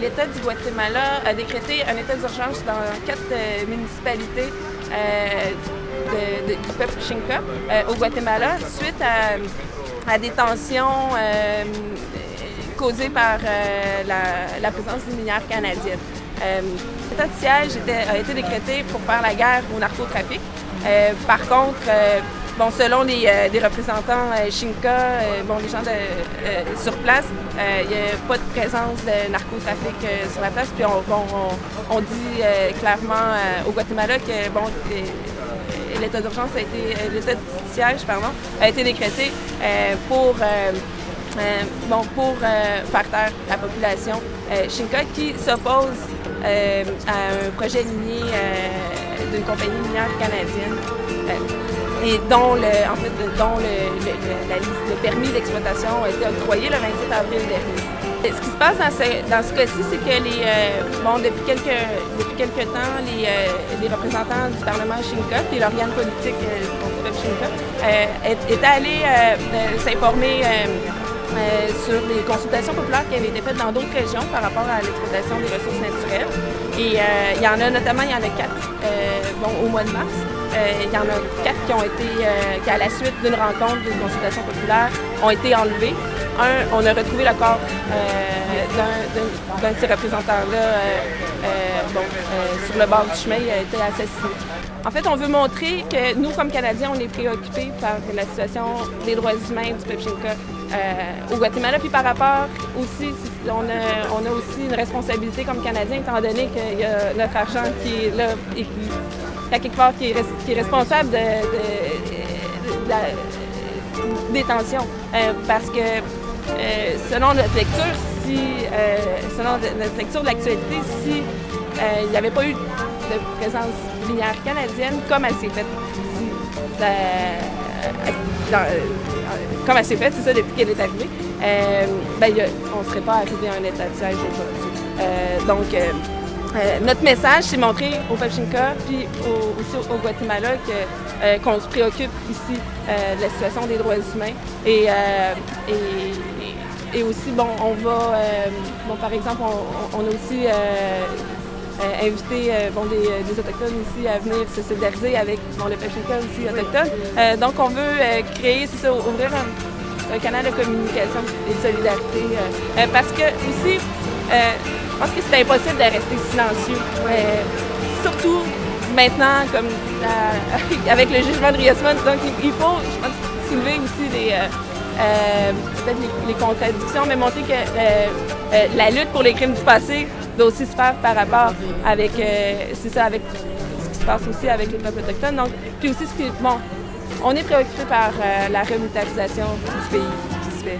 l'État du Guatemala a décrété un état d'urgence dans 4 municipalités du peuple Xinca au Guatemala suite à des tensions causées par la présence d'une minière canadienne. L'état de siège a été décrété pour faire la guerre au narcotrafic. Par contre, selon des représentants Xinca, les gens sur place, il n'y a pas de présence de narcotrafic sur la place. Puis on dit clairement au Guatemala que l'état d'urgence l'état de siège, a été décrété pour faire taire la population Xinca qui s'oppose à un projet minier d'une compagnie minière canadienne et dont le permis d'exploitation a été octroyé le 27 avril dernier. Ce qui se passe dans ce cas-ci, c'est que depuis quelques temps, les représentants du Parlement Xinca et l'organe politique du peuple Xinca étaient allés s'informer sur les consultations populaires qui avaient été faites dans d'autres régions par rapport à l'exploitation des ressources naturelles. Et il y en a 4 au mois de mars. Il y en a 4 qui ont été, qui à la suite d'une rencontre, d'une consultation populaire, ont été enlevés. On a retrouvé le corps d'un de ces représentants-là sur le bord du chemin. Il a été assassiné. En fait, on veut montrer que nous, comme Canadiens, on est préoccupés par la situation des droits humains du peuple Xinca au Guatemala. Puis par rapport aussi, on a aussi une responsabilité comme Canadiens, étant donné qu'il y a notre argent qui est là et qui, à quelque part, qui est responsable de la détention. Parce que selon notre lecture, selon notre lecture de l'actualité, si il n'y avait pas eu de présence minière canadienne comme elle s'est faite ici, comme elle s'est faite, c'est ça, depuis qu'elle est arrivée, on ne serait pas arrivé à un état de siège aujourd'hui. Notre message, c'est montrer au peuple Xinca puis aussi au Guatemala qu'on se préoccupe ici de la situation des droits humains et aussi, on va, par exemple, on a aussi invité des Autochtones ici à venir se solidariser avec le peuple Xinca aussi autochtone. Donc, on veut créer, c'est ça, ouvrir un canal de communication et de solidarité. Parce que aussi, je pense que c'est impossible de rester silencieux. Surtout maintenant, comme avec le jugement de Riosman. Donc, il faut, je pense, soulever aussi peut-être les contradictions, mais montrer que la lutte pour les crimes du passé doit aussi se faire par rapport avec, avec ce qui se passe aussi avec les peuples autochtones. Donc, puis aussi, on est préoccupé par la remilitarisation du pays qui se fait.